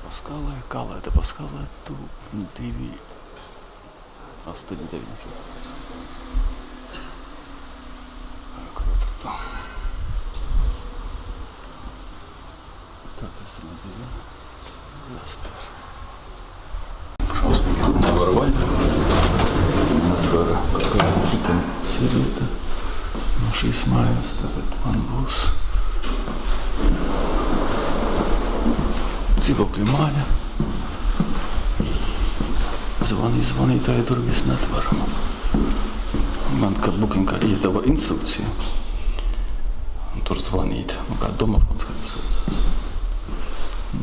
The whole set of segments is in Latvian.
Paskālē, kā lai te paskālē tu 2, 8, 9. Tā. Tā, kas tur nebija jāspēš. Šausmīgi nevar vaļā. Atver kaut kāda cita sirīta no šīs mājas. Tagad man būs dzīvokļa māja. Zvanītāji durvis netvaram. Man kā Bookingā iedeva instrukciju. Un tur zvanīt. Kā domafons, kā tas saucās.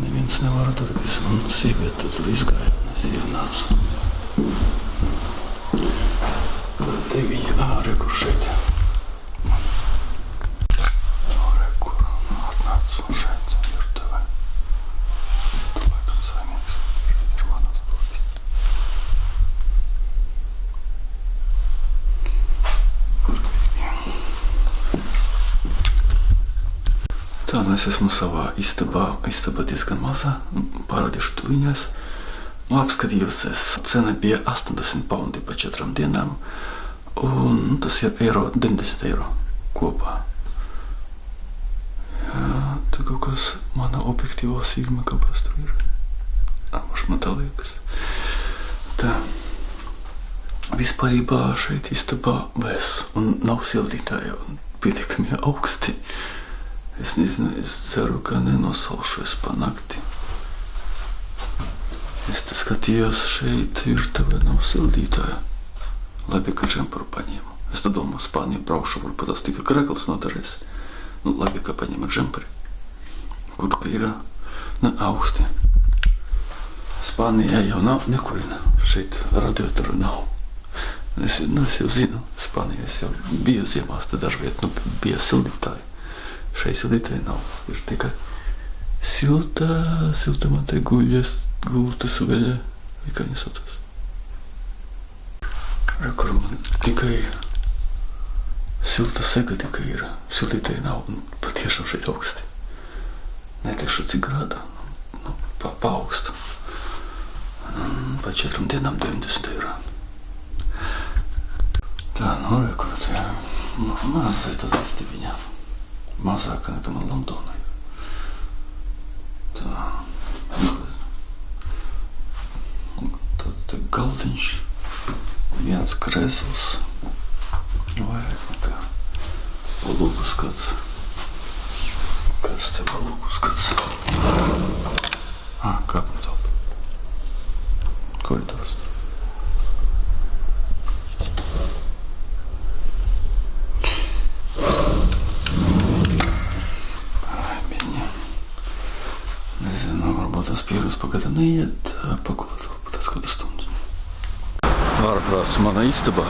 Neviens nevar durvis. Un sieviete tur izgāja un es ienācu. Te viņa, kur šeit. Kur atnācu šeit virtuvē. Tur laikam saimnieks. Šeit ir manas durvis. Tā, nu es esmu savā istabā. Istaba diezgan mazā. Parādīšu tuliņās. Apskatījos es. Cena bija 80 paundi pa 4 dienām. Un tas ir 90 eiro kopā. Jā, tā kaut kas mana objektīvā sīguma kaut kas tur ir. Maš man tā liekas. Tā. Vispārībā šeit istabā vēs un nav sildītāja un pietiekami augsti. Es nezinu, es ceru, ka nenosalšos pa nakti. Es te skatījos šeit virtuvē nav sildītāja. Labi, ka džemperu paņēmu. Es tad domāju, Spāniju braukšu, varbūt tas tika krekls noderēs. Nu, labi, ka paņēmu džemperi. Kur ka ir augsti. Spānijā jau nav nekurina. Šeit radiatoru nav. Es jau zinu, Spānijā es jau biju ziemās, tad dažviet bija sildītāji. Šeit sildītāji nav. Ir tikai silta man te gultas veļa. Vai kā viņa saucas? Kur man tikai silta sega tikai ir. Sildītāji nav un patiešām šeit augsti. Neteikšu cik grādā. Pa augstu. Pa 4 dienām 90 eiro. Tā, nu kur tā mazai tāda istabiņa. Mazāka nekā man Londonā ir. Tā. Tad te galdiņš. Viens krēsls. Vairāk nekā palūgu skats. Kāds te palūgu skats? Kāpņu telpa. Koridors. Nezinu, varbūt tas pieras pagada neiet, pagulēt varbūt tas kādu stundu. Ārprāts mana istabā.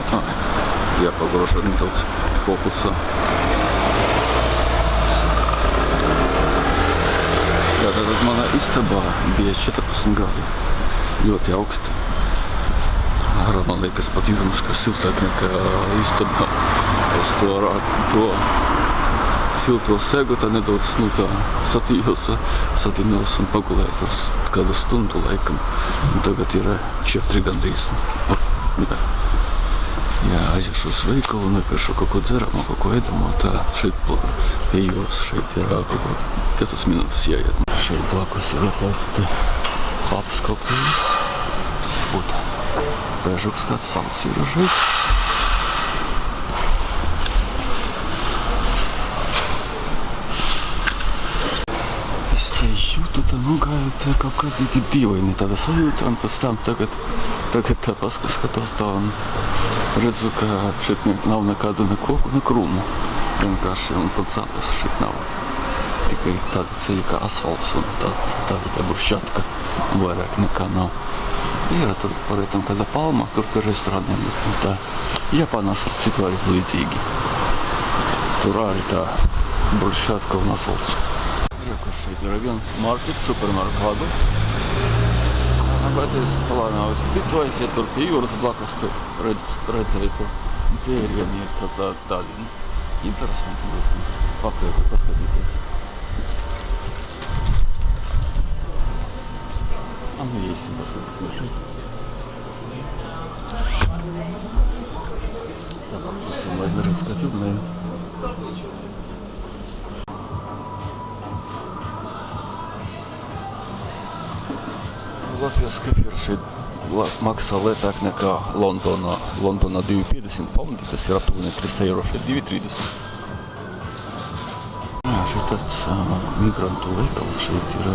Jāpagrošot nedaudz fokusā. Tātad mana istabā bija 14 grādi. Ļoti augsti. Man liekas pat jūtams, ka siltāk nekā istabā. Es to silto segu tā nedaudz satīnos un pagulēju tas kādu stundu laikam. Un tagad ir 4 gandrīz. Jā, aiziešu uz veikalu, nepēršu kaut ko dzeramo, kaut ko ēdamo. Tā šeit ejos, šeit ir kaut ko 5 minūtes jāiet. Šeit blakus ir tāds labs kokteilis. Būtu bēžuks kāds salds ir šeit. Jūtu tā nogāju tā kaut kādīgi dīvaini tāda sajūta, un pēc tam tagad tā paskatos tā un redzu, ka šeit nav nekādu ne koku, ne krūmu. Vienkārši un pat zāles šeit nav. Tikai tāda ceļa kā asfalts un tāda buršķatka vairāk nekā nav. Ir tur parētam kāda palma, tur pie restorāniem. Tā Japānās ar citu arī līdzīgi. Tur arī tā buršķatka un asfalts. Šeit ir viens market, supermarkādu. Bet es plānoju citu aiziet tur pie jūras blakus, tur redzēju tur dzērieni ir tādi interesanti diezgan papēti paskatīties. ми їсимо, баскати смішно. Так, ось онлайн-ринська фірма. Латвійська фірма Макса летакника Londona 250, pamatoties ir aptuveni 3 eiro šeit 2,30. Jā, šeit tāds migrantu veikals šeit ir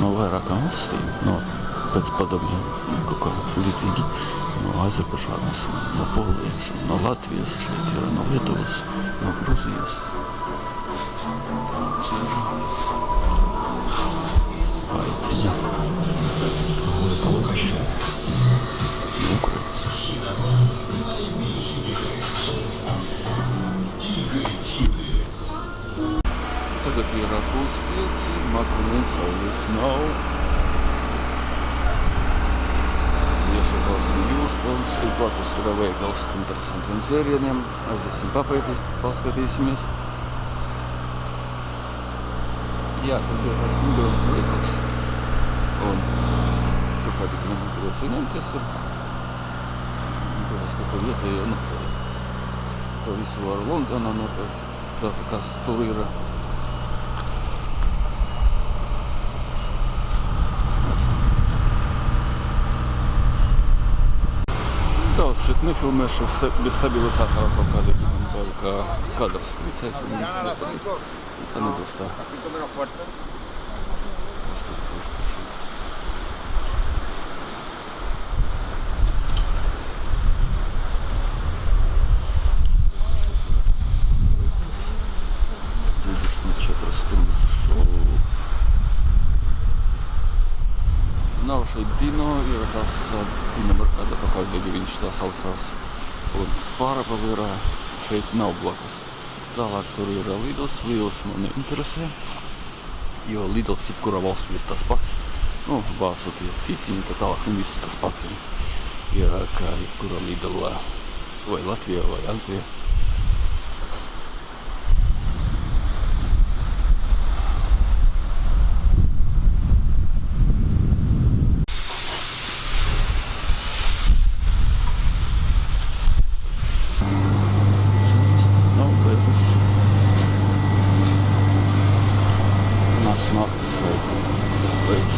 no vairākām valstīm, pēc padomiem kaut kā līdzīgi, no Azerbaidžānas, no Polijas, no Latvijas šeit ir, no Lietuvas, no Gruzijas. Tāds ir aiciņa. Лукашенко. Tagad ir Rakūs 5, Makrunins, Saulis nav. Iešakās no Jūspils, ir blakus ir veikals interesantiem dzērieniem. Aiziesim papētīt, paskatīsimies. Jā, tad ir migrantu veikals. Un kādi negribēs ieņemties ir. Gribēs kaut ko vietējo nopšķēt. To visu var Londonā nopēt. Tā kas tur ir. Skaisti. Daudz šeit nefilmēšu bez stabilizatora kaut kādi. Kā kadrs tricēs un tā nedos tā. Nav šeit Dino, ir tās Dino barkāda, kā kādīgi viņš tā saucās. Un Spāra pavērā šeit nav blakus. Tālāk tur ir Lidls. Lidls man neinteresē, jo Lidls jebkurā valstī ir tas pats. Vācu tie cīciņi, tā tālāk un visu tas pats ir kā jebkurā Lidlā vai Latvijā vai Anglijā. Naktis laikam pēc.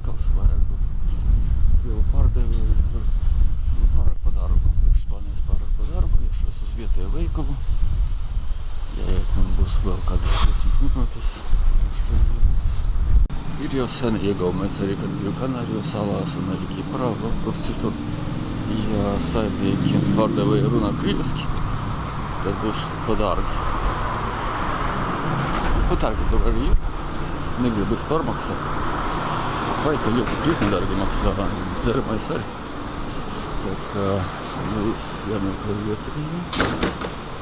Kals vairāk jau pārdevēju pārāk pa dārgu. Priekš Spānijas pārāk pa dārgu. Iekšos uz vietēju veikalu. Jāiet man būs vēl kādas 50 minūtes. Ir jau sen iegaumēts arī, kad biju Kanāriju salās un arī Kiprā, vēl kur citur. Ja saimniekiem pārdevēji runā krieviski, tad būs pa dārgi. Pa dārgi tur arī ir. Negribas pārmaksāt. Vai te ļoti krietni dārgi maksā dzeramais arī. Tā kā mēs jāmeklē vietēju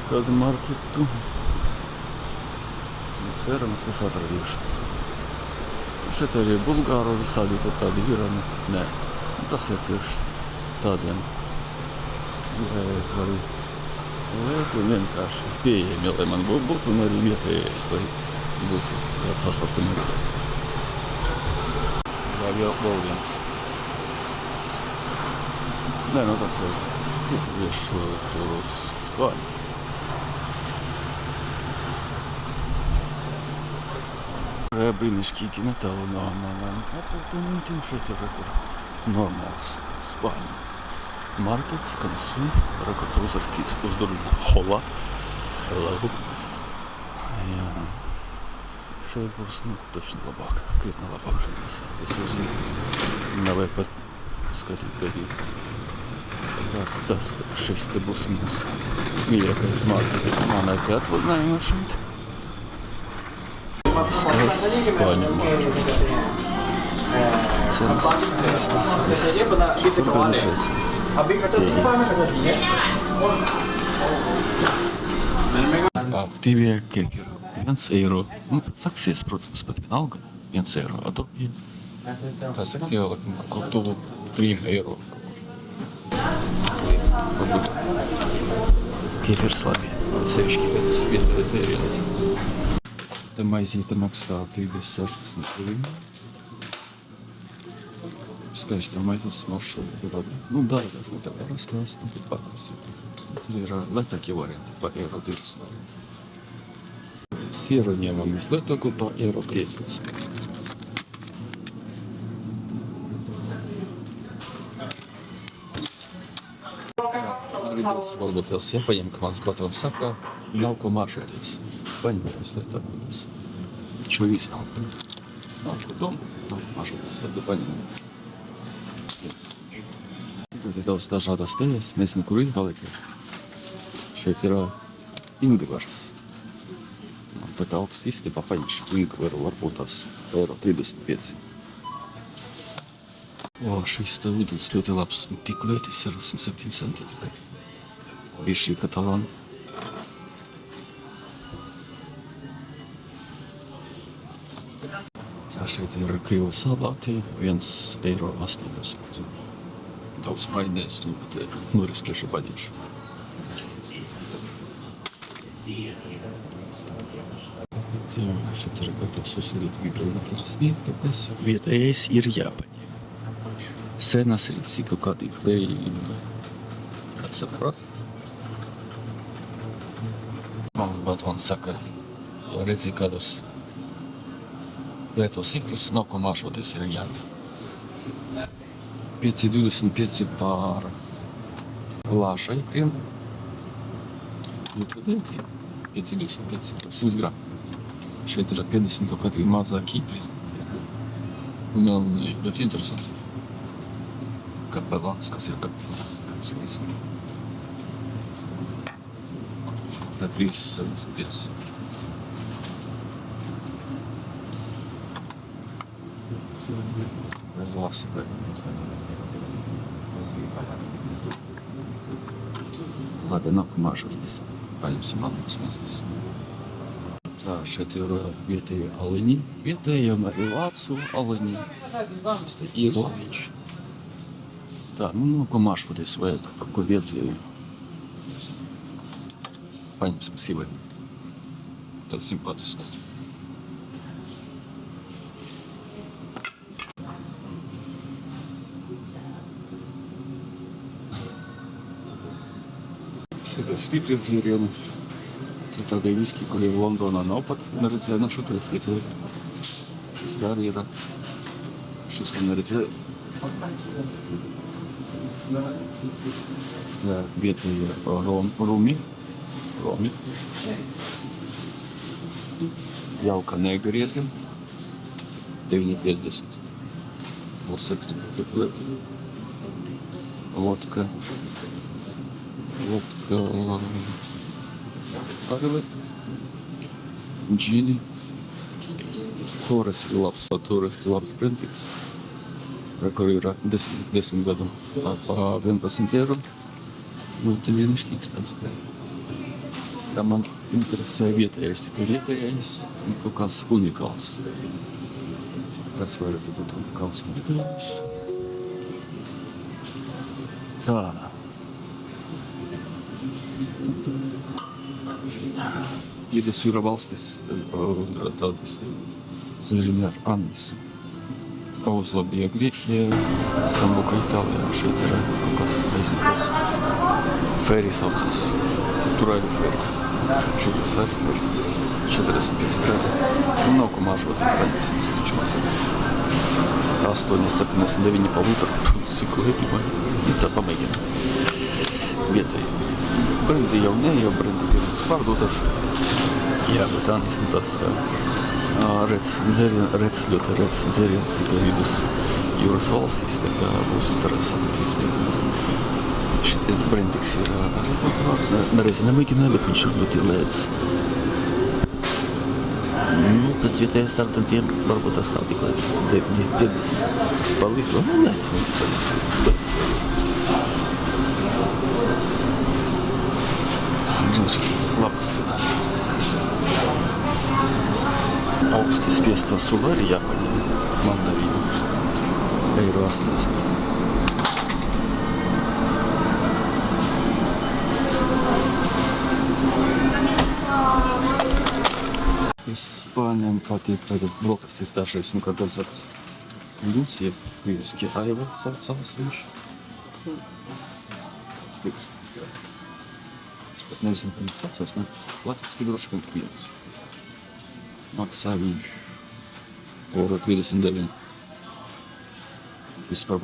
kādu marketu. Ceramas es atradīšu. Šeit arī Bulgāru visādi tur tādi ir, nē, tas ir priekš tādiem lietiem vienkārši pieejami, lai man būtu un arī vietējais, lai būtu kāds asortiments. Vai vēl viens. Nē, tas jau citu viešu tur uz Spāņu. Brīnišķīgi netālu no apartamentiem. Šeit ir normāls Spāņu markets, konsum, kur uzrakstīts uz durvīm Hola. Hello. Jā. Šeit būs, točni labāk, krietni labāk šeit būs. Es uzzīju, nevajag pat skatīt pēdīgi. Šis te būs mūsu mīļākais markets. Manai te atvaļinājumā šeit. Skaists Spāņu markets. Cenas skaistas. Tur gan šeit aktīvie keki ir 1 eiro. Saksies, protams, pat vienalga. 1 eiro atopija. Tas aktīvāk kaut tuvu 3 eiro. Kefirslāvi. Sevišķi pēc vietējā dzēriena. Te maizīte maksā 36 grivņu. Skaista maizītes maršruti. Nu, dārgāk nekā parastās, nu, tad pārās. Tur ir letākie varianti pa eiro 20. Sieru ņemam vislētāko pa eiro 50. Rīdās varbūt jau paņem, ka mans patrons saka, nav ko maršoties. Paņem vislētāko tas. Čurīsi. Nav ko domu, nav maršoties, tad paņem. Tur ir daudz dažādas tejas, nezinu, kur izdalīties. Šeit ir ingvers. Tā kā augsts istībā paņemšu ingveru, varbūt tās eiro 35. O, šis te ūdens ļoti labs. Tik lētis ir 7 centi tikai. Bišķi katalāni. Tā šeit ir krīvu salāti, 1,80 eiro. Daudz mainēs, bet noriskiešu paņemšu. Šeit ir gatavs uzsarīt migrāna krāsnī, tāpēc vietējais ir jāpaņem. Senas rīts ir kaut kādi klēji atsaprast. Mans batvans saka, ja redzi kādus lētos ikrus, nav ko māšoties ir jāņem. 5,25 par lāša ikriem. Ļoti lēti. 5,25, 100 gramu. Šeit ir 50 kaut kādi mazāki ikri. Un ļoti interesanti. Kapelāns, kas ir kapelāns. Par 3,75. Vai lāsi vajag. Labi, nav ko mažurīt. Paņemsim manas mazas. Tā, šeit ir vietēji aliņi. Vietēji un arī vācu aliņi. Tas te ir aliņš. Tā, nu, ko maškoties vajag, kaut ko vietēju. Paņemsim sīvai. Tas simpatisks. Šeit ir stipri dzērieni. Tie tādai viski, kuri Londonā nav pat neredzēju, no šoties redzēju. Šis tā arī ir. Šis man neredzēju. Jā, vietēji rumi. Jauka negrieti. 9,50. Lasakti kotleti. Vodka. Agave, džini, Torres ir labs, Torres ir labs brendīgs, kur ir 10 gadu pa 11 eiro. Ļoti vienīšķīgs tāds. Tā man interesē vietējais, tikai vietējais un kaut kāds unikāls. Kas varētu būt unikāls un vietējais? Tā. Vidusjūra valstis tādas dzērieni ar anisu. Uzlabīja Grieķija, Sambuka Itālijā. Šeit ir kaut kas taisnīgs. Feri saucas. Tur arī feri. Šeit ir feri. 45 gradi. Un nav ko mažoties, paņemsim, viņš maksā. 8,79 pa litru. Cik lieti man. Tā pamēģināt. Vietēji. Brendi jau ne, jau brendi pirms pārdotas. Jā, bet anis, nu tas rets, ļoti rets dzēriens tikai vidus jūras valstīs, tā kā būs interesanti izmēģināt. Šitais brendīgs ir nereizi nemēģināju, bet viņš ir ļoti lēts. Nu, pēc vietējiem startantiem varbūt tas nav tik lēts. 9,50 pa litru, nu lēts, vispār. Labas cenas. Augsti spiestā sula arī jāpaņem mandarīnu. €80. Spāņiem patīk tādas brokastis dažreiz, kā dezerts. Viņš ir krieviski aiva saucās viņš. Slikts. Es pats nezinu, kā viņš saucās, ne? Latviski droši vien kvietis. Maksā viņš €29. Vispār,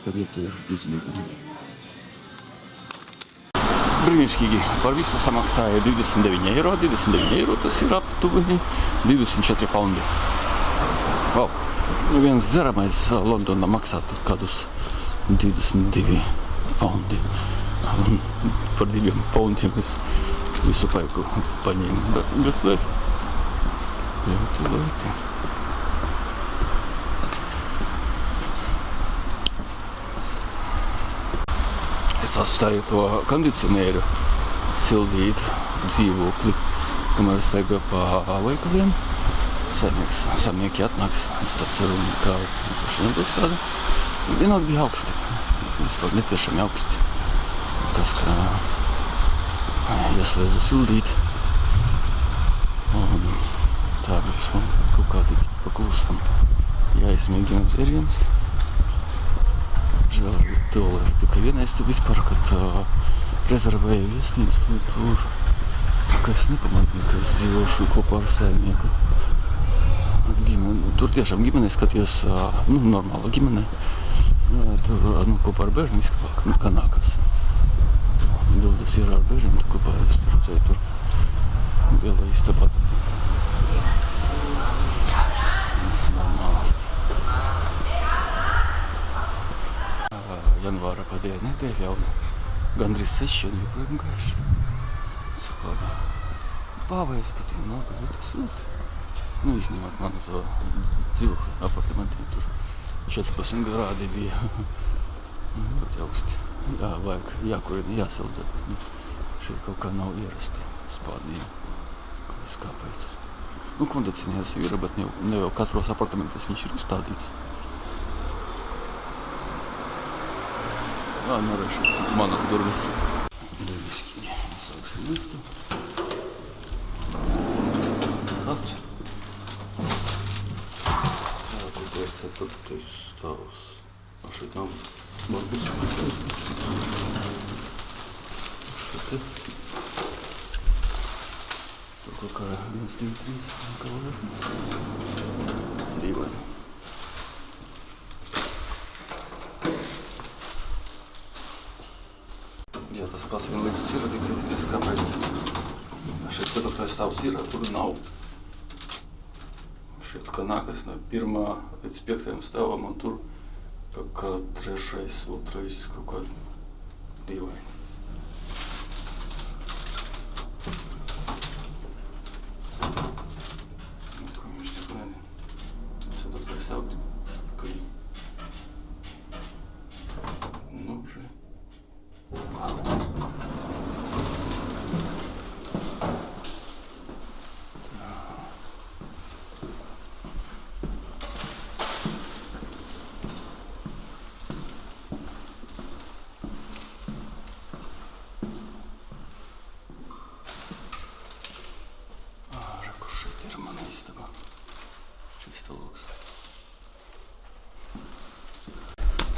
ka vieta ir izmēģināt. Brīnišķīgi. Par visu samaksāja €29. 29 eiro tas ir aptuveni 24 paundi. Wow. Viens dzeramais Londonā maksātu kādus 22 paundi. Un par 2 paundiem es visu paiku paņēmu. Ļoti lieti. Es atstāju to kondicionēru sildīt dzīvokli, kamēr es staigāju pa veikaliem. Saimnieki atnāks, es tā ceru, ka paši nebūs tāda. Vienot bija augsti, vispār netiešām augsti. Kas, ka ieslēdzu sildīt. Un tā būs man kaut kā tik paklusam jāizmēģina dzēriens. Žēl, tualeti tikai vienais vispār, kad rezervēju viesnīcu tur, ka es nepamanīju, ka es dzīvošu kopā ar saimnieku. Tur tiešām ģimenē skatījos, normāla ģimenē. Tur kopā ar bērniem izskapā, kā nākas. Bildes ir ar bērniem, tu kopā es tur redzēju tur lielā istabā. Tas normāli. Janvāra pēdējā nedēļa un gandrīz 6 un joprojām gaiši. Saklādā. Pāvēju skatīju, nāka ļoti silti. Izņemot manu to dzīvokli apartamentī, tur 14 grādi bija. Ļoti augsti. Jā, vajag jākurina, jāsilda. Šeit kaut kā nav ierasti Spānijā. Kāpēc? Kondicionieris jau ir, bet ne jau katros apartamentos viņš ir uzstādīts. Norēšos manas durvis. Daļiski sauksim liftu. Atri. Tur ir 4. stāvs. Šeit nav varbūt. Šeit ir. Tur kaut kā 1, 2, 3. Kā vēl? Dīvaini. Jā, tas pats vienlīdz ir, tikai es kāpēc. Šeit 4. stāvs ir, tur nav. Šeit kā nākas no 1. līdz 5. stāvam un tur kaut kā 3., 2. kaut kā dīvaini. Ko viņš tik nē? 4. stāvs. Kai. Šeit.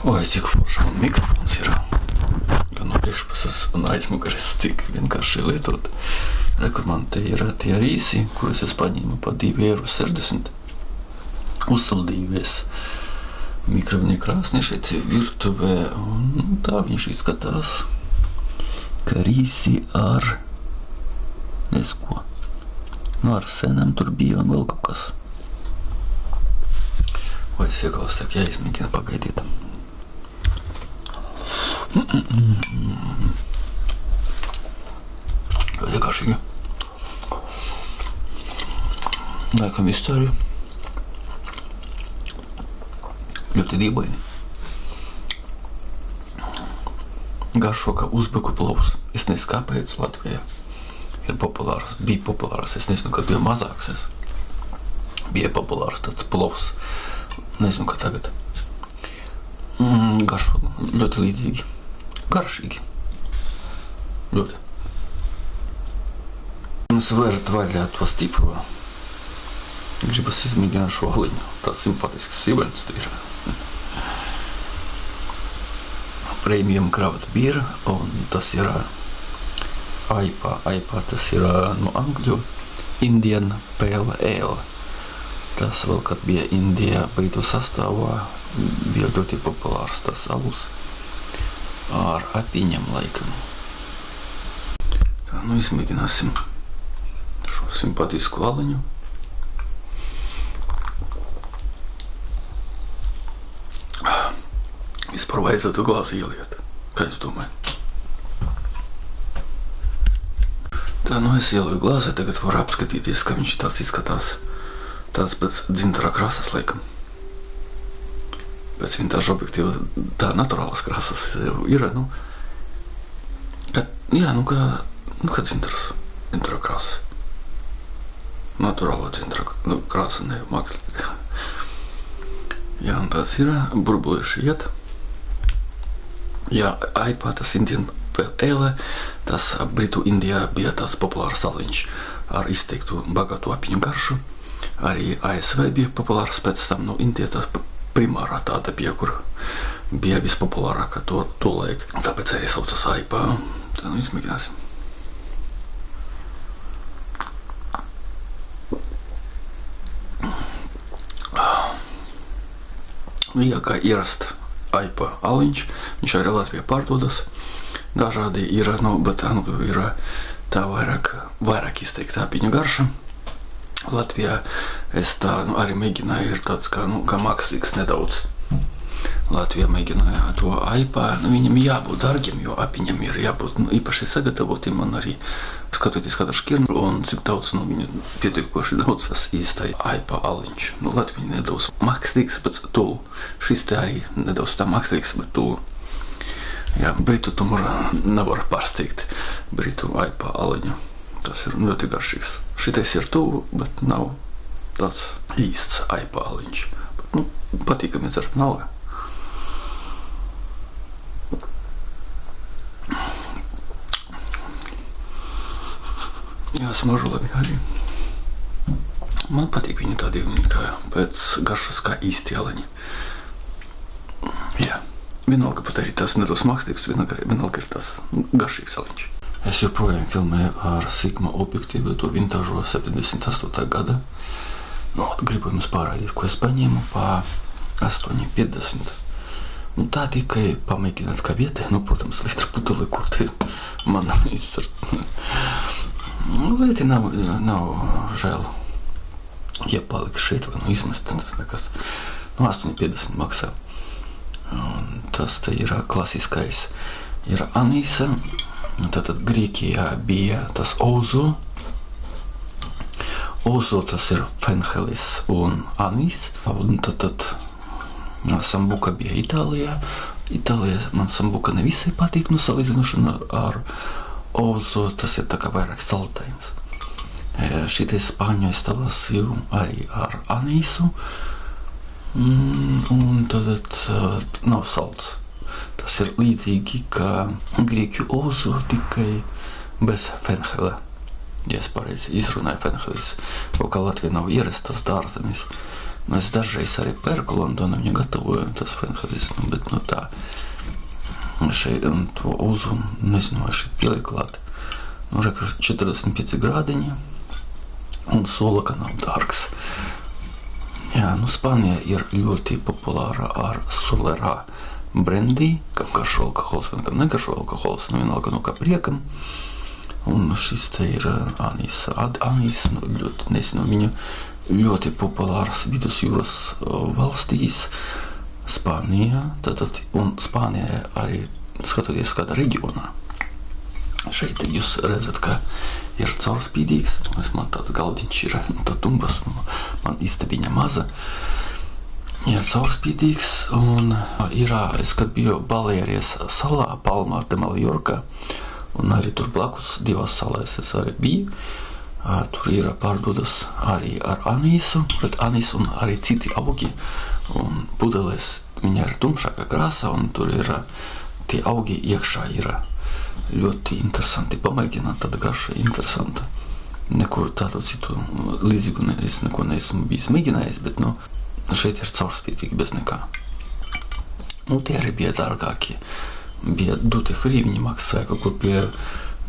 Oi, cik forši man mikrofons ir. Gan no priekšpuses un aizmugares tik vienkārši lietot. Kur man te ir tie rīsi, kurus es paņēmu pa €2,60. Uzsaldījumies mikroviņa krāsnī šeit virtuvē. Un tā viņš izskatās, ka rīsi ar nesko. Ar senēm tur bija un vēl kaut kas. Vai es iekals, tak jāizmēģina pagaidiet. Ļoti garšīgi. Laikam istoriju. Ļoti dīvaini. Garšo kā uzbeku plovs. Es nezinu, kāpēc Latvijā ir populārs. Bija populārs. Es nezinu, kad bija mazāks. Bija populārs tāds plovs. Nezinu, kā tagad. Garšo ļoti līdzīgi. Garšīgi. Ļoti. Mums varat vaļā to stipro. Gribas izmēģināt šo aliņu. Tāds simpatisks sīvaļns ir. Premium craft beer, un tas ir IPA. IPA tas ir no Angļu Indian Pale Ale. Tas vēl, kad bija Indijā Britu sastāvā, bija ļoti populārs tas alus ar apiņam laikam. Tā, nu izmēģināsim šo simpatisku aliņu. Vispār vajadzētu glāzi ieliet. Kā jūs domājat? Tā, nu es ieliju glāzi, tagad varu apskatīties, kā viņš tāds izskatās. Tāds pēc dzintara krāsas, laikam. Pēc vintāža objektīva tā naturālas krāsas ir, nu. Jā, nu kā dzintara krāsas. Naturāla dzintara krāsa, ne mākslīga. Jā, un tāds ir, burbuļieši iet. Jā, IPA, tas Indian Pale Ale, tas Britu Indijā bija tāds populārs aliņš ar izteiktu bagātu apiņu garšu. Arī ASV bija populārs pēc tam, nu, Indija tas primārā tāda bija, kur bija vispopulārākā to laiku. Tāpēc arī saucas IPA. Tā, nu, izmēģināsim. Nu, jā, kā ierasta IPA aliņš, viņš arī Latvijā pārdodas. Dažādi ir, nu, bet ir tā vairāk izteikta apiņu garša. Latvijā es tā arī mēģināju, ir tāds kā mākslīgs nedaudz. Latvijā mēģināja to IPA, viņam jābūt dargiem, jo apiņam ir jābūt īpaši sagatavotiem, man arī skatoties kādā šķirnu, un cik daudz, viņu pietiekoši daudz, tas īstai IPA aliņš. Latvija nedaudz mākslīgs, bet tuvu. Šis te arī nedaudz tā mākslīgs, bet tuvu. Jā, Britu tomēr nevar pārsteigt Britu IPA aliņu. Tas ir ļoti garšīgs. Šitais ir tuvu, bet nav tāds īsts IPA aliņš. Bet, patīkami dzert nalga. Jā, smažu labi arī. Man patīk viņi tādi kā pēc garšas kā īsti aliņi. Jā, vienalga pat arī tas nedaudz mākslīgs, vienalga ir tas garšīgs aliņš. Es joprojām filmēju ar Sigma objektīvu, to vintāžo 78. gada. Gribu jums pārādīt, ko es paņēmu pa 8,50. Tā tikai pamēģināt kā vietē, protams, litra puteli, kur te man izcert. Lieti nav žēl. Ja palika šeit vai izmest, tas nekas. 8,50 maksā. Un tas te ir klasiskais. Ir anīsa. Tātad Grieķijā bija tas ouzo. Ouzo tas ir fenhelis un anīs. Un tad sambuka bija Itālijā. Itālijā man sambuka nevisai patīk, salīdzinošana ar ouzo, tas ir tā kā vairāk saltains. Šitais spāņu es talasīju arī ar anīsu. Un tad nav salts. Tas ir līdzīgi kā grieķu ouzo, tikai bez fenhela. Ja es pareizi izrunāju fenhelis, kaut kā Latvijā nav ierastas dārzenis. Es dažreiz arī pērku Londonā, viņa gatavoju tas fenhelis, bet tā. Šeit to ouzo, nezinu, vai šeit pieliek klāt. 45 grādiņi un sola, ka nav dārgs. Jā, Spānijā ir ļoti populāra ar solerā brandy, kam garšo alkohols, vai kam negaršo alkohols, vienalga kā priekam. Un šis te ir anīs. Anīs, ļoti, nezinu, viņu ļoti populārs vidusjūras valstīs. Spānijā, un Spānijā arī skatoties kādā reģionā. Šeit jūs redzat, ka ir caurspīdīgs, man tāds galdiņš ir, tā tumbas, man istabiņa maza. Jā, caurspīdīgs, un ir, es kad biju Balērijas salā, Palmā de Maljorka, un arī tur blakus divās salās es arī biju. Tur ir pārdodas arī ar anīsu, bet anīs un arī citi augi Un pudeles viņa ir tumšākā krāsā, un tur ir tie augi iekšā ir ļoti interesanti. Pamēģināt, tāda garša interesanta. Neko tādu citu līdzīgu es neko neesmu bijis mēģinājis, bet šeit ir caurspīdīgi bez nekā. Tie arī bija dārgākie. Bija duty free, viņi maksāja kaut ko pie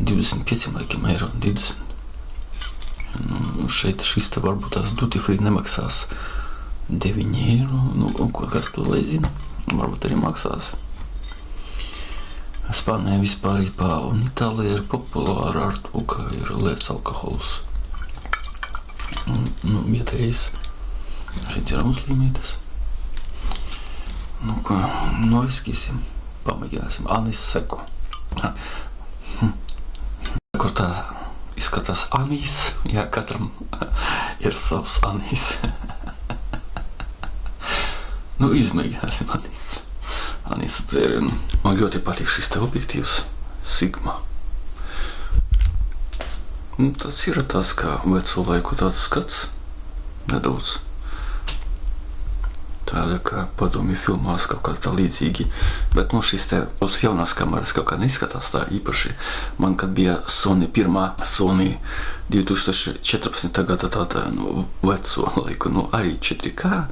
25 laikam eiro, 20. Šeit šis te varbūt tās duty free nemaksās 9 eiro, ko kāds to lai zina, varbūt arī maksās. Spānijā vispār un Itālijā ir populāra ar to, ka ir lēts alkohols. Vietējais. Šeit ir uzlīmītas. Ko, noriskīsim, pamēģināsim. Anis seku. Kur tā izskatās anīs, katram ir savs anīs. Izmēģināsim anīsa dzērienu. Man ļoti patīk šis te objektīvs Sigma. Tas ir tāds kā veco laiku tāds skats, nedaudz. Tāda kā padomju filmās kaut kā tā līdzīgi, bet šis te uz jaunās kameras kaut kā neizskatās tā īpaši. Man, kad bija pirmā Sony 2014. Gada tāda veco laiku, arī 4K,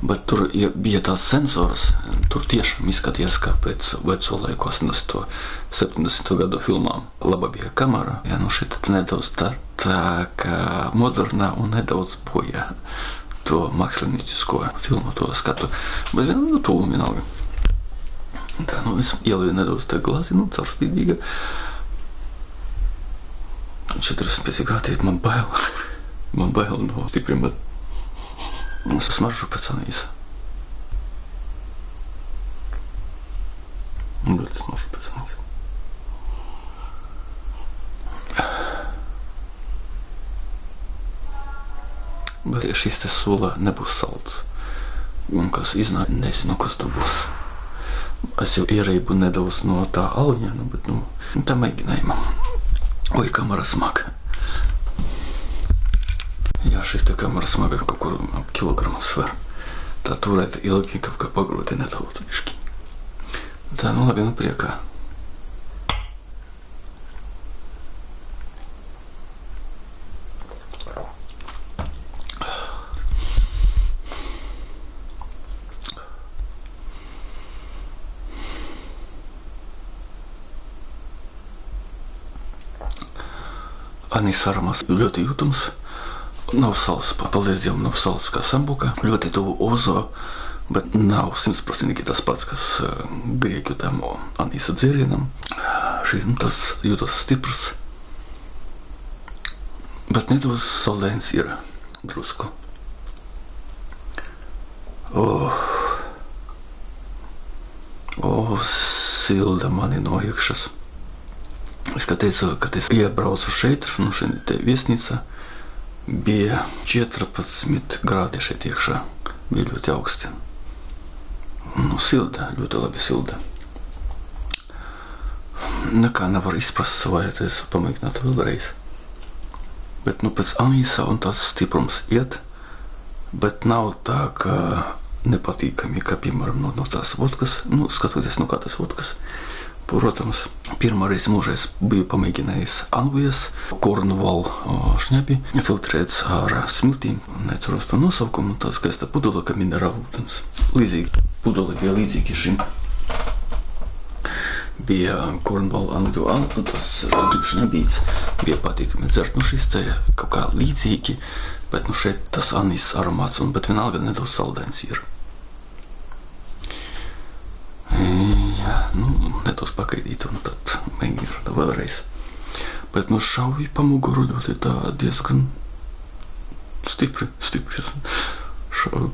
bet tur bija tāds sensors, tur tiešām izskatījās kā pēc veco laiku 80. 70. Gadu filmām. Laba bija kamera, šeit nedaudz tā kā modernā un nedaudz bojā to māksliniecisko filmu, to skatu, bet to vienalga. Tā, es ielēju nedaudz tā glāzi, caurspīdīga. 45 grādi, man bail. Man bail no stipriem, bet es smaržu pēc anīsa. Bet smaržu pēc anīsa. Bet šis te sola nebūs salds. Un kas iznāk, nezinu, kas tur būs. Es jau ierēbu nedaudz no tā aluņa, bet tā mēģinājumā. Oi, kamera smaga. Jā, šis te kamera smaga kaut kur ap kilogramu sver. Tā turēt ilgi kaut kā pagrūti nedaudz bišķi. Tā, labi, priekā. Anīs aromāts ļoti jūtams. Nav sals, paldies Dievam, nav sals kā sambuka. Ļoti tuvu ozo, bet nav 100% tas pats, kas grieķu tam anīsa dzērienam. Tas jūtas stiprs, bet nedaudz saldēns ir drusku. Silda mani no iekšas. Es kā teicu, kad es iebraucu šeit, šeit te viesnīca, bija 14 grādi šeit iekšā, bija ļoti augsti. Silda, ļoti labi silda. Nekā nevar izprast, vai es pamēģinātu vēlreiz. Bet pēc anīsa un tāds stiprums iet, bet nav tā, ka nepatīkami, kā piemēram no tās vodkas, skatoties no kā tas vodkas. Protams, pirmāreiz mūžā es biju pamēģinājis Anglijas Cornwall šņabi, filtrēts ar smiltīm, neceros to nosaukumu, tā skaista pudele, kā minerāla ūdens. Līdzīgi, pudele bija līdzīgi šim. Bija Cornwall Angļu, tas šņabīts, bija patīkami dzert, šis te kaut kā līdzīgi, bet šeit tas anīs aromāts, bet vienalga nedaudz saldēns ir. Jā, nedaudz pagaidīt un tad mēģināt vēlreiz. Bet šauj pa muguru ļoti tā diezgan stipri. Šauj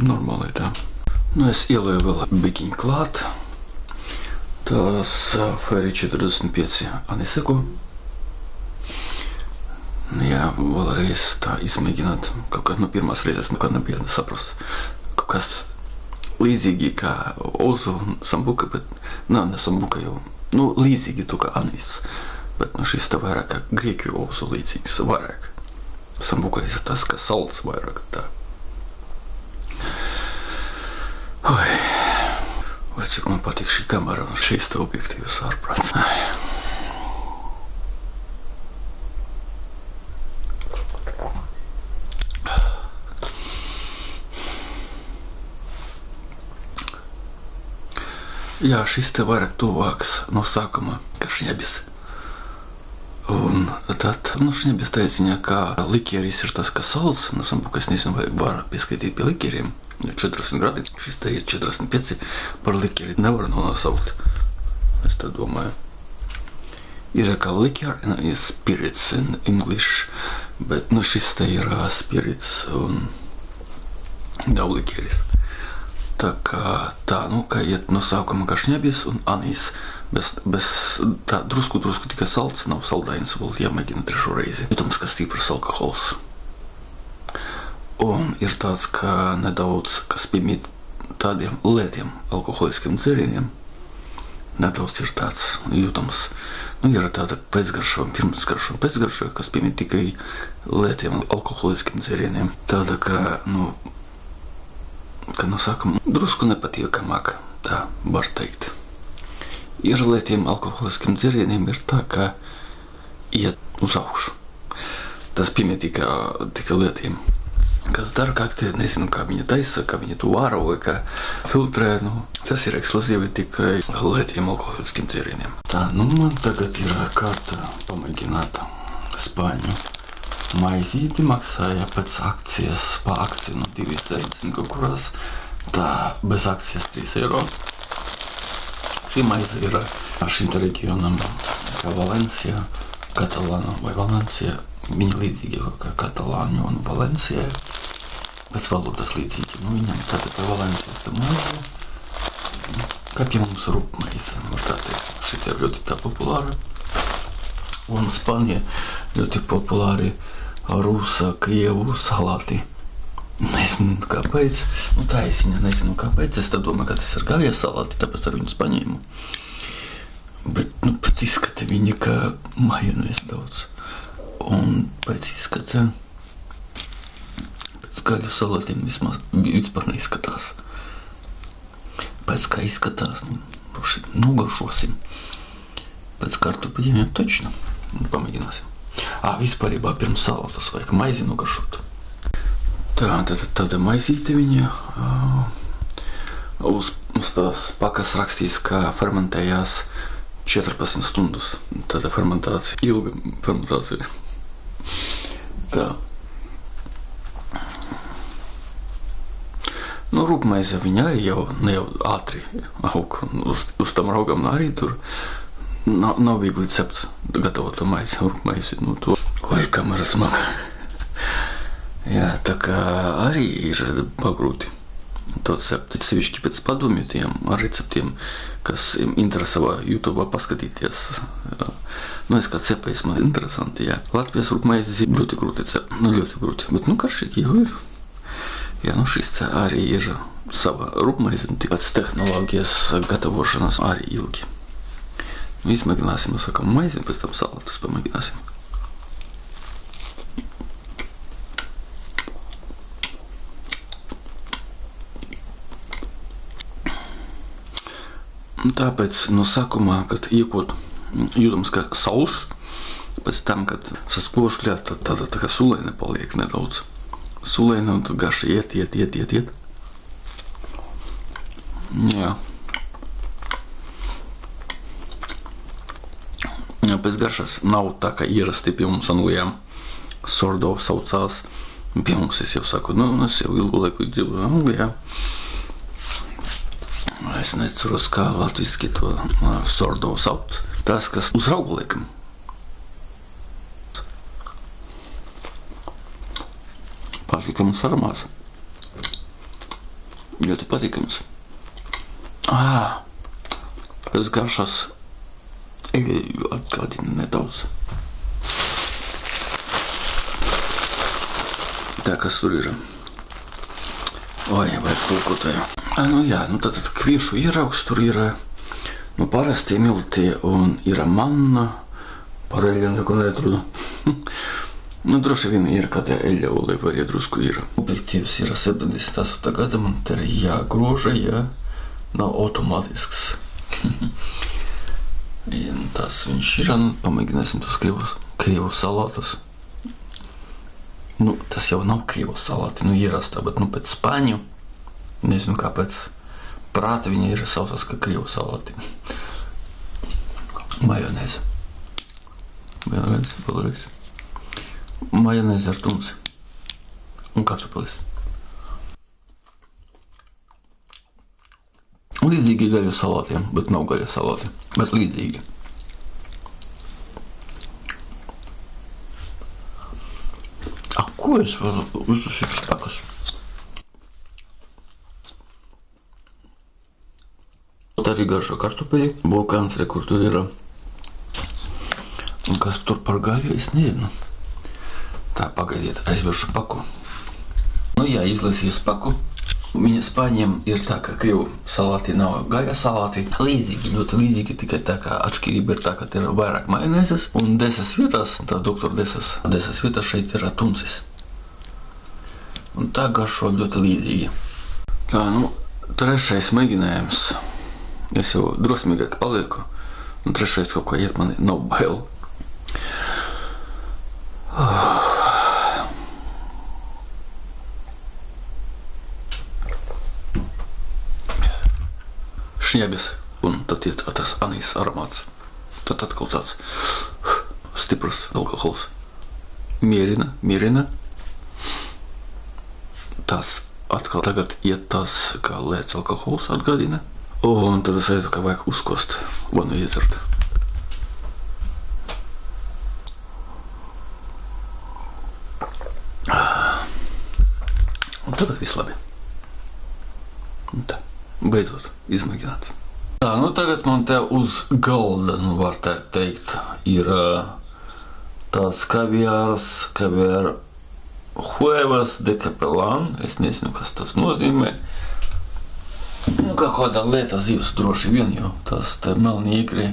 normāli tā. Es ielēju vēl bikiņu klāt. Tas Fairy 45 aniseko. Jā, vēlreiz tā izmēģināt. Kaut kā pirmās reizes nekā nebija saprast. Kaut kas līdzīgi kā ozu un sambuka, bet ne sambuka jau, līdzīgi to kā anīs, bet šis tā vairāk kā grieķu ozu līdzīgs, vairāk. Sambuka ir tas, kā salds vairāk tā. Vai cik man patīk šī kamera un šīs te objektīvas ārprāts. Jā, šis te vairāk tuvāks no sākuma, kā šņabis. Un tad, šņabis teica, ka likieris ir tas, kas salds, no sambuka es nezinu, vai var pieskaitīt pie likieriem. 40 gradi, šis te ir 45, par likieri nevar nosaukt. Es tā domāju. Ir kā likier, is spirits in English, bet šis te ir spirits un nav likieris. Tā kā tā, kā iet no sākuma kā šņabis un anīs, bez tā drusku tikai salds, nav saldains, vēl jāmēģina trešo reizi. Jūtams, ka stiprs alkohols. Un ir tāds, ka nedaudz, kas piemīt tādiem lētiem alkoholiskiem dzērieniem, nedaudz ir tāds jūtams. Ir tāda pēcgarša, pirmsgarša un pēcgarša, kas piemīt tikai lētiem alkoholiskiem dzērieniem. Tāda, ka no sākuma drusku nepatīkamāk, tā var teikt. Ir lētiem alkoholiskiem dzērieniem ir tā, ka iet uz augšu. Tas piemīt tikai lētiem. Kas dara kaktie, nezinu, kā viņa taisa, kā viņa to vāro vai kā filtrē, tas ir ekskluzīvi tikai lētiem alkoholiskiem dzērieniem. Tā, man tagad ir kārta pamēģināt Spāņu. Maizīti maksāja pēc akcijas, pa akciju 2,70 kaut kurās, tā bez akcijas 3 eiro. Šī maize ir šim te reģionam kā Valencija, Katalāna vai Valencija, viņi līdzīgi kā Katalāņu un Valencija, pēc valodas līdzīgi. Viņam tāda kā Valencijas tā maize, kā pie mums rupmaize, var tā teikt, šī te ļoti tā populāra. Un Spānija ļoti populāri rūsa, krievu salāti. Nezinu kāpēc, taisiņa, nezinu kāpēc, es tā domāju, ka tas ir gaļas salāti, tāpēc ar viņus paņēmu. Bet, pēc izskata viņi kā majonēs daudz. Un pēc izskata, pēc gaļu salātiem vispār neizskatās. Pēc kā izskatās, nogaršosim. Pēc kartupeļiem jau točno, pamēģināsim. Vispārībā pirms salātas vajag maizi nogaršot. Tāda maizīte viņa uz tās pakas rakstīts, ka fermentējās 14 stundas. Tāda fermentācija, ilga fermentācija. Tā. Rūpmaize viņa arī jau ātri aug. Uz tam raugam arī tur nav viegli cept gatavotu maizi, rūpmaizi. Oi, kamera smaga. Jā, tā kā arī ir pagrūti to cept. Sevišķi pēc padomju tiem receptiem, kas interesē YouTube paskatīties. Es kā cepējs, man interesanti, jā. Latvijas rūpmaizes ir ļoti grūti cept. Ļoti grūti, bet karšīgi jau ir. Jā, šis arī ir sava rūpmaize, un pēc tehnoloģijas gatavošanas arī ilgi. Izmēģināsim, sakam, maizi, pēc tam salātus pamēģināsim. Tāpēc no sākumā, kad iekot, jūtams, ka sauss, pēc tam, kad sasklošļā, tad tāda tā kā sulēne paliek nedaudz. Sulēne un tad garši iet. Jā. Pēc garšas nav tā, kā ierasti pie mums Anglijā. Sordo saucās. Pie mums es jau saku, es jau ilgu laiku dzīvoju Anglijā. Es neceros, kā latviski to sordo sauc. Tas, kas uz raugu liekam. Patīkams aromāts. Ļoti patīkams. Pēc garšas atgādina nedaudz. Tā, kas tur ir? Oi, vai tulkotāju. Jā, tad kviešu ieraugs tur ir, parasti milti un ir manna, pareļa neko neatrodu. Nu, droši vien ir kāda eļļa oliva arī drusku ir. Objektīvs ir 78. gada, man te ir jāgroža, ja nav automātisks. Tas viņš ir, pamēģināsim tos krievu salātus. Nu, tas jau nav krievu salāti, ierastā, bet pēc spāņu, nezinu kāpēc, prāta viņa ir sausas kā krievu salāti. Majonēze. Vēlreiz. Majonēze ar tunci. Un kartupelis. Līdzīgi gaļu salātiem, bet nav gaļa salāti, bet līdzīgi. Ko es varu uztaisīt spakus? Arī garšo kartupeļi, vulkāns, kur tur ir. Un kas tur par gaļu, es nezinu. Tā, pagaidiet, aizveršu paku. Jā, izlasīju paku. Viņa spāņiem ir tā, ka krievu salāti nav gaļa salāti. Līdzīgi, ļoti līdzīgi, tikai tā kā atšķirība ir tā, ka ir vairāk majonēzes. Un desas vietās, tā doktora desas vietās šeit ir tuncis. Un tā garšo ļoti līdzīgi. Tā, trešais mēģinājums. Es jau drosmīgāk palieku. Un trešais kaut ko iet, man nav bail. Šņabis. Un tad iet tas anīs aromāts. Tad atkal tāds stiprs alkohols. Mierina. Tas atkal tagad iet tas, kā lēts alkohols atgādina. Un tad es aizu, ka vajag uzkost, vai iedzert. Un tagad viss labi. Un tā, beidzot, izmēģināt. Tā, tagad man te uz galda, var teikt, ir tāds kaviāra Huevas de Capelán, es nezinu, kas tas nozīmē. Kā kādā lietā zivs droši vien, jo tas te melni ikri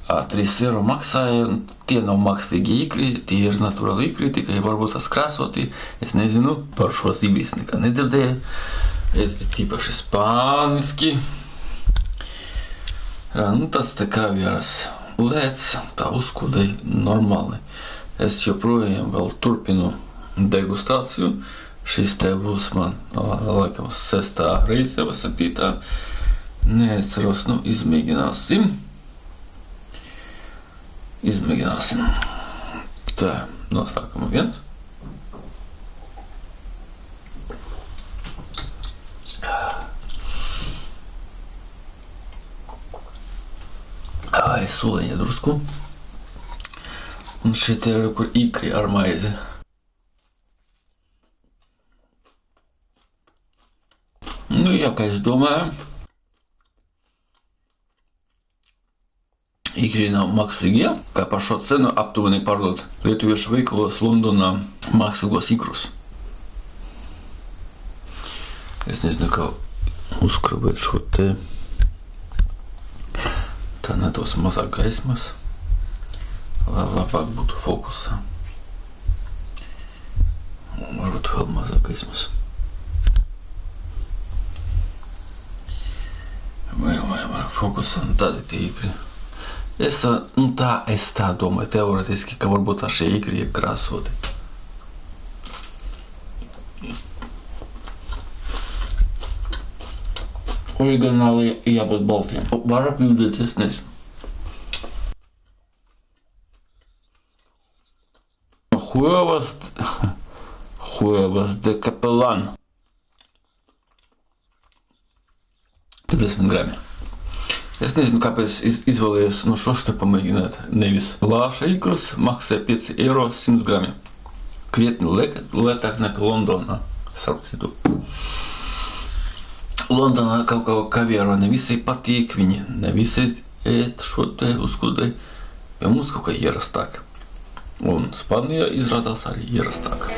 3 eiro maksāja. Tie nav mākslīgi ikri, tie ir naturāli ikri, tikai varbūt tas krāsoti. Es nezinu, par šo zivis nekā nedzirdēju. Es tīpaši spāniski. Tas te kaviārs lēts, tā uzkudai normāli. Es joprojām vēl turpinu degustāciju. Šis te būs man, laikam, 6. reize vai 7. Neatceros, izmēģināsim. Tā, nosākam 1. Sūleņa drusku. Un šeit ir, kur ikri ar maizi. Jā, kā es domāju, ikri nav mākslīgie, kā par šo cenu aptuveni pārdot lietuviešu veikalos Londonā mākslīgos ikrus. Es nezinu, kā uzkrabēt šo te. Tā nedos mazāk gaismas, lai labāk būtu fokusā. Un varbūt vēl mazāk gaismas. Vai fokusā, tādi tie ikri. Es tā domāju teoretiski, ka varbūt šie ikri ir krāsoti. Oriģināli jābūt baltiem. Var apjūdēties, nezinu. Huevas de Capelán. 50 grami. Es nezinu, kāpēc izvēlējos no šos te pamēģināt. Nevis lāša ikrus maksā 5 eiro 100 grami. Krietni lētāk nekā Londonā. Starp citu. Londonā kaut kā kaviāru ne visai patīk, viņi ne visai ēt šo te uzkudai. Pie mums kaut kā ierastāk. Un Spānijā izrādās arī ierastāk.